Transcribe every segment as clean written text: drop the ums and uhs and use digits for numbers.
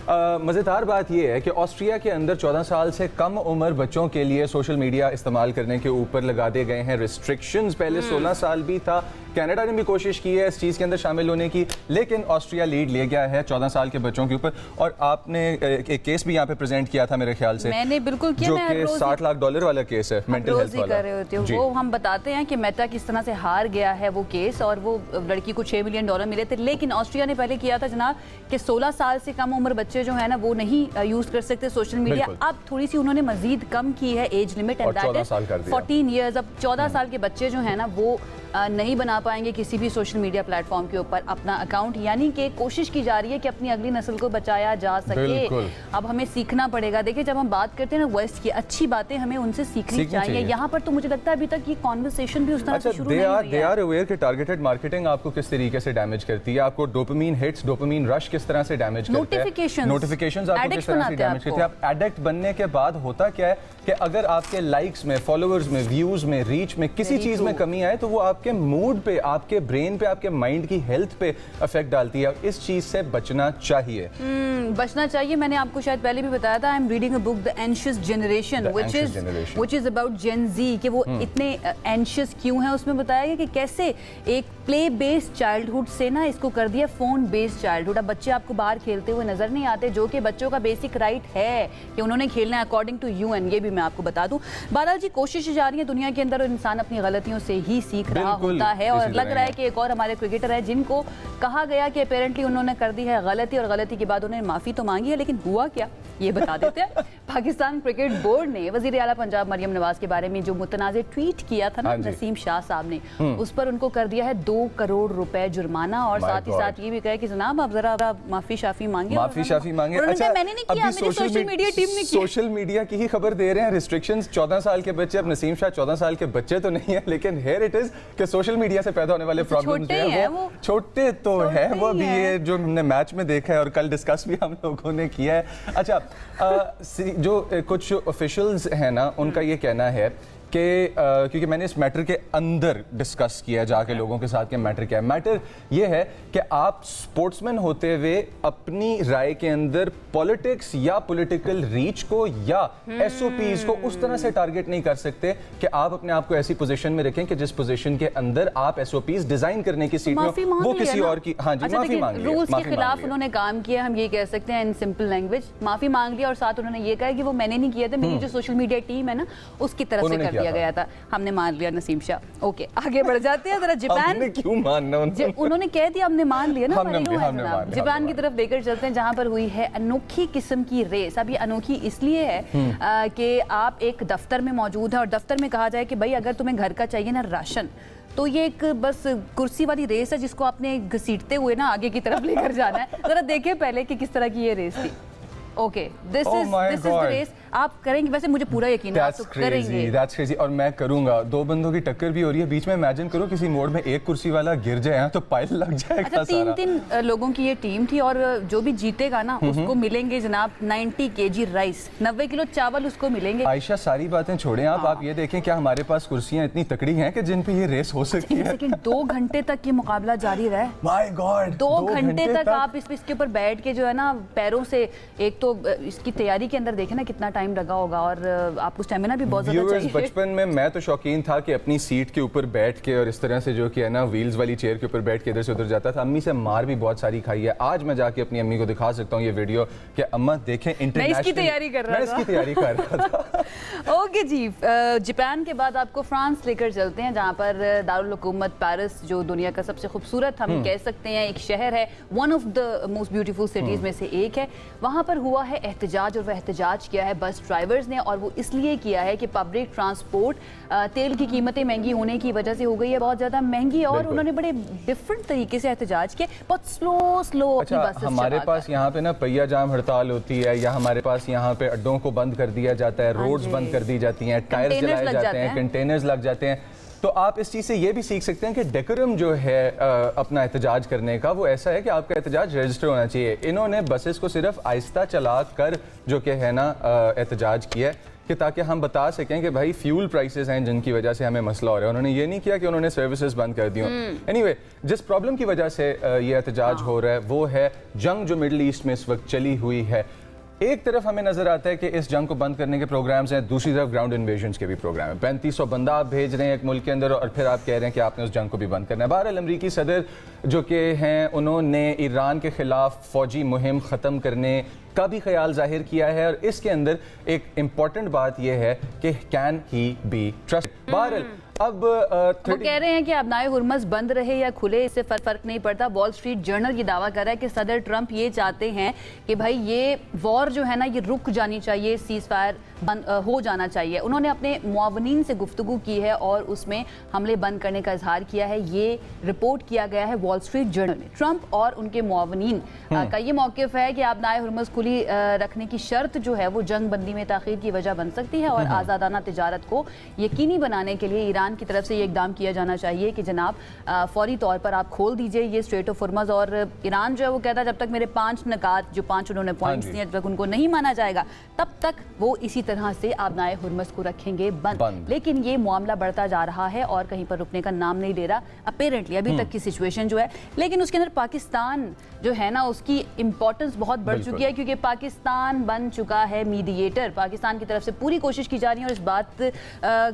मज़ेदार बात यह है कि ऑस्ट्रिया के अंदर 14 साल से कम उम्र बच्चों के लिए सोशल मीडिया इस्तेमाल करने के ऊपर लगा दिए गए हैं रिस्ट्रिक्शंस। पहले 16 साल भी था। कनाडा ने भी कोशिश की है इस चीज़ के अंदर शामिल होने की, लेकिन ऑस्ट्रिया लीड ले गया है 14 साल के बच्चों के ऊपर। और आपने एक केस भी यहाँ पे प्रेजेंट किया था मेरे ख्याल से, मैंने बिल्कुल किया, जो कि $60 लाख वाला केस है, मेंटल हेल्थ वाला। कर रहे होते हो वो हम बताते हैं कि मेटा किस तरह से हार गया है वो केस, और वो लड़की को $6 मिलियन मिले थे। लेकिन ऑस्ट्रिया ने पहले किया था जनाब कि 16 साल से कम उम्र बच्चे जो है ना वो नहीं यूज कर सकते सोशल मीडिया। अब थोड़ी सी उन्होंने मजीद कम की है age limit, and that is 14 years. अब 14 साल के बच्चे जो है ना वो नहीं बना पाएंगे किसी भी सोशल मीडिया प्लेटफॉर्म के ऊपर अपना अकाउंट, यानी कि कोशिश की जा रही है कि अपनी अगली नस्ल को बचाया जा सके। अब हमें सीखना पड़ेगा। देखिए, जब हम बात करते हैं ना वेस्ट की, अच्छी बातें हमें उनसे सीखनी चाहिए। यहाँ पर तो मुझे लगता है अभी तक ये कॉन्वर्सेशन भी उस तरह से शुरू नहीं हुई है। दे आर अवेयर कि टारगेटेड मार्केटिंग आपको किस तरीके से डैमेज करती है, आपको डोपामिन हिट्स, डोपामिन रश किस तरह से डैमेज करते हैं, नोटिफिकेशंस आपको किस तरह से डैमेज करती है। आप एडिक्ट बनने के बाद होता क्या है कि अगर आपके लाइक्स में, फॉलोअर्स में, व्यूज में, रीच में किसी चीज में कमी आए तो वो आपके मूड पे, आपके ब्रेन पे, आपके माइंड की हेल्थ पे इफेक्ट डालती है। इस चीज से बचना चाहिए। बचना चाहिए। मैंने आपको शायद पहले भी बताया था, I am reading a book The Anxious Generation which is about Gen Z, कि वो इतने एंशियस क्यों हैं। उसमें बताया गया कि कैसे एक प्ले बेस्ड चाइल्डहुड से ना इसको कर दिया फोन बेस्ड चाइल्डहुड। अब बच्चे आपको बाहर खेलते हुए नजर नहीं आते, जो कि बच्चों का बेसिक राइट है कि उन्होंने खेलना है अकॉर्डिंग टू यूएन। ये भी मैं आपको बता दूं। बहरहाल जी, कोशिश जा रही है दुनिया के अंदर और इंसान अपनी गलतियों से ही सीख रहा होता है। और लग रहा है कि एक और हमारे क्रिकेटर है जिनको कहा गया कि अपेरेंटली उन्होंने कर दी है गलती, और गलती के बाद उन्होंने माफी तो मांगी है, लेकिन हुआ क्या ये बता देते हैं। पाकिस्तान क्रिकेट बोर्ड ने वजीर आला पंजाब मरियम नवाज के बारे में जो मुतनाज़ ट्वीट किया था ना नसीम शाह साहब ने, उस पर उनको कर दिया है 2 करोड़ रुपए जुर्माना, और साथ ही साथ ये भी कहा कि जनाब आप जरा माफी शाफी मांगे। अच्छा, मैंने नहीं किया, मेरी सोशल मीडिया टीम ने किया। सोशल मीडिया की ही खबर दे रहे हैं रिस्ट्रिक्शंस 14 साल के बच्चे। अब नसीम शाह 14 साल के बच्चे तो नहीं है, लेकिन हियर इट इज कि सोशल मीडिया से पैदा होने वाले प्रॉब्लम्स जो है वो छोटे तो है। वो अभी ये जो हमने मैच में देखा है और कल डिस्कस भी हम लोगों ने किया है। अच्छा, जो कुछ ऑफिशियल्स हैं ना, उनका ये कहना है कि क्योंकि मैंने इस मैटर के अंदर डिस्कस किया जाके लोगों के साथ कि मैटर क्या है। मैटर ये है कि आप स्पोर्ट्समैन होते हुए अपनी राय के अंदर पॉलिटिक्स या पॉलिटिकल रीच को या एसओपीज को उस तरह से टारगेट नहीं कर सकते कि आप अपने आप को ऐसी पोजीशन में रखें कि जिस पोजीशन के अंदर आप एसओपीज डिजाइन करने की सीट में वो किसी और की। हाँ जी, माफी मांग ली, रूल्स के खिलाफ उन्होंने काम किया, हम ये कह सकते हैं इन सिंपल लैंग्वेज। माफी मांग लिया और साथ उन्होंने ये कहा कि वो मैंने नहीं किया था, मेरी जो सोशल मीडिया टीम है ना उसकी तरफ से दिया गया था, हमने मान लिया नसीम शाह। ओके, आगे बढ़ जाते हैं। जरा जापान क्यों मानना उन्होंने कह दिया हमने मान लिया ना। जापान की तरफ लेकर चलते हैं जहां पर हुई है अनोखी किस्म की रेस। अब ये अनोखी इसलिए है कि आप एक दफ्तर में मौजूद है और दफ्तर में कहा जाए कि भाई अगर तुम्हें घर का चाहिए ना राशन, तो ये एक बस कुर्सी वाली रेस है जिसको आपने घसीटते हुए ना आगे की तरफ लेकर जाना है। जरा देखें पहले कि किस तरह की ये रेस थी। Okay, this is the race. आप करेंगे? वैसे मुझे पूरा यकीन है आप तो करेंगे। That's crazy, और मैं करूंगा। 2 बंदों की टक्कर भी हो रही है बीच में। इमेजिन करो किसी मोड़ में एक कुर्सी वाला गिर जाए तो पाइल लग जाएगा। अच्छा, 3 लोगों की ये टीम थी और जो भी जीतेगा ना उसको मिलेंगे जनाब 90 केजी राइस, 90 किलो चावल उसको मिलेंगे। आयशा, सारी बातें छोड़ें आप ये देखें क्या हमारे पास कुर्सियां इतनी तकड़ी हैं कि जिन पे ये रेस हो सकती है। लेकिन 2 घंटे तक ये मुकाबला जारी रहा है। माय गॉड, 2 घंटे तक आप इसके ऊपर बैठ के जो है ना पैरों से, एक तो इसकी तैयारी के अंदर देखे ना कितना टाइम लगा होगा, और आपको स्टैमिना भी बहुत ज्यादा चाहिए। बचपन में मैं तो शौकीन था कि अपनी सीट के ऊपर बैठ के और इस तरह से जो कि है ना व्हील्स वाली चेयर के ऊपर बैठ के इधर से उधर जाता था। अम्मी से मार भी बहुत सारी खाई है। आज मैं जाके अपनी अम्मी को दिखा सकता हूँ ये वीडियो कि अम्मा देखें, इंटरनेशनल मैं इसकी तैयारी कर रहा था। ओके जी, जापान के बाद आपको फ्रांस लेकर चलते हैं जहाँ पर दारुल हुकूमत पेरिस, जो दुनिया का सबसे खूबसूरत हम कह सकते हैं एक शहर है, one of the most beautiful cities में से एक है। वहाँ पर हुआ है एहतजाज, और वह एहतजाज किया है बस ड्राइवर्स ने, और वो इसलिए किया है कि पब्लिक ट्रांसपोर्ट तेल की कीमतें महंगी होने की वजह से हो गई है बहुत ज़्यादा महंगी, और उन्होंने बड़े डिफरेंट तरीके से एहतजाज किया, बहुत स्लो अपनी बसेस। हमारे पास यहाँ पे ना पहिया जाम हड़ताल होती है, या हमारे पास यहाँ पे अड्डों को बंद कर दिया जाता है, रोड्स बंद कर दी जाती हैं, टायर्स जलाए जाते हैं, कंटेनर्स लग जाते हैं। तो आप इस चीज़ से ये भी सीख सकते हैं कि डेकोरम जो है अपना एहतजाज करने का वो ऐसा है कि आपका एहतजाज रजिस्टर होना चाहिए। इन्होंने बसेस को सिर्फ आहिस्ता चला कर जो कि है ना एहतजाज किया है। कि ताकि हम बता सकें कि भाई फ्यूल प्राइसेस हैं जिनकी वजह से हमें मसला हो रहा है। उन्होंने ये नहीं किया कि उन्होंने सर्विसेज बंद कर दी हों। एनीवे, जिस प्रॉब्लम की वजह से ये एहतजाज हो रहा है वो है जंग जो मिडल ईस्ट में इस वक्त चली हुई है। एक तरफ हमें नजर आता है कि इस जंग को बंद करने के प्रोग्राम्स हैं, दूसरी तरफ ग्राउंड इन्वेजन्स के भी प्रोग्राम हैं। 3500 बंदा आप भेज रहे हैं एक मुल्क के अंदर और फिर आप कह रहे हैं कि आपने उस जंग को भी बंद करना है। बहरहाल अमरीकी सदर जो कि हैं उन्होंने ईरान के खिलाफ फौजी मुहिम ख़त्म करने का भी ख्याल जाहिर किया है और इसके अंदर एक इम्पॉर्टेंट बात यह है कि कैन ही बी ट्रस्ट। बहरहाल अब वो कह रहे हैं कि अबनाए हुर्मस बंद रहे या खुले, इससे फर्क नहीं पड़ता। वॉल स्ट्रीट जर्नल ये दावा कर रहा है कि सदर ट्रंप ये चाहते हैं कि भाई ये वॉर जो है ना ये रुक जानी चाहिए, सीज फायर हो जाना चाहिए। उन्होंने अपने मुआवनीन से गुफ्तगू की है और उसमें हमले बंद करने का इजहार किया है। ये रिपोर्ट किया गया है वॉल स्ट्रीट जर्नल में। ट्रंप और उनके मुआवनीन का ये मौक़िफ़ है कि अबनाए हुर्मस खुली रखने की शर्त जो है वो जंग बंदी में ताख़ीर की वजह बन सकती है और आज़ादाना तिजारत को यकीनी बनाने के लिए ईरान की तरफ से ये इकदाम किया जाना चाहिए कि जनाब फौरी तौर पर आप खोल दीजिए ये स्ट्रेट ऑफ हुर्मस। और ईरान जो है वो कहता है जब तक मेरे 5 निकात जो 5 उन्होंने पॉइंट्स दिए जब तक उनको नहीं माना जाएगा तब तक वो इसी तरह से अबनाए हुर्मस को रखेंगे बंद। लेकिन ये मामला बढ़ता जा रहा है और कहीं पर रुकने का नाम नहीं ले रहा अपेरेंटली अभी तक की सिचुएशन जो है। लेकिन उसके अंदर पाकिस्तान जो है ना उसकी इंपॉर्टेंस बहुत बढ़ चुकी है क्योंकि पाकिस्तान बन चुका है मीडिएटर। पाकिस्तान की तरफ से पूरी कोशिश की जा रही है और इस बात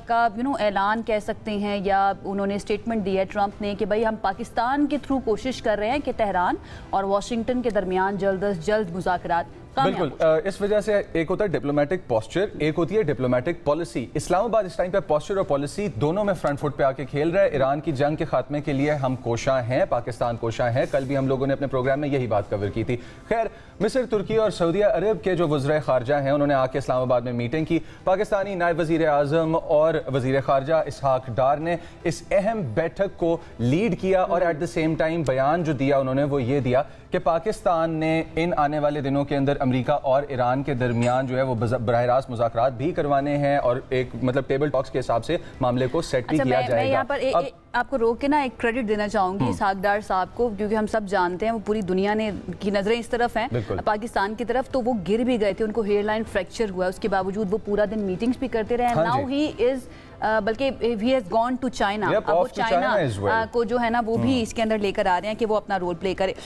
का ऐलान कह सकते हैं या उन्होंने स्टेटमेंट दी है ट्रंप ने कि भाई हम पाकिस्तान के थ्रू कोशिश कर रहे हैं कि तेहरान और वाशिंगटन के दरमियान जल्द अज जल्द मुज़ाकरात। बिल्कुल, इस वजह से एक होता है डिप्लोमेटिक पोस्चर, एक होती है डिप्लोमेटिक पॉलिसी। इस्लामाबाद इस टाइम पे पोस्चर और पॉलिसी दोनों में फ्रंट फुट पे आके खेल रहा है। ईरान की जंग के खात्मे के लिए हम कोशा हैं, पाकिस्तान कोशा है। कल भी हम लोगों ने अपने प्रोग्राम में यही बात कवर की थी। खैर, मिस्र, तुर्की और सऊदी अरब के जो वज़ीर ख़ारजा हैं उन्होंने आके इस्लामाबाद में मीटिंग की। पाकिस्तानी नायब वज़ीर आज़म और वज़ीर ख़ारजा इसहाक डार ने इस अहम बैठक को लीड किया और एट द सेम टाइम बयान जो दिया उन्होंने वो ये दिया कि पाकिस्तान ने इन आने वाले दिनों के अंदर अमेरिका और ईरान के दरमियान जो है वो बराह रास्त मुज़ाकरात भी करवाने हैं और एक मतलब टेबल टॉक्स के हिसाब से मामले को सेट भी किया जाएगा। मैं यहाँ पर आपको रोक के ना एक क्रेडिट देना चाहूंगी इसहाक डार साहब को क्योंकि हम सब जानते हैं वो पूरी दुनिया ने की नजरें इस तरफ हैं पाकिस्तान की तरफ। तो वो गिर भी गए थे, उनको हेयरलाइन फ्रैक्चर हुआ, उसके बावजूद वो पूरा दिन मीटिंग्स भी करते रहे। नाउ ही इज बल्कि he has gone to China. अब वो चाइना को जो है ना वो भी इसके अंदर लेकर आ रहे हैं कि वो अपना रोल प्ले करे।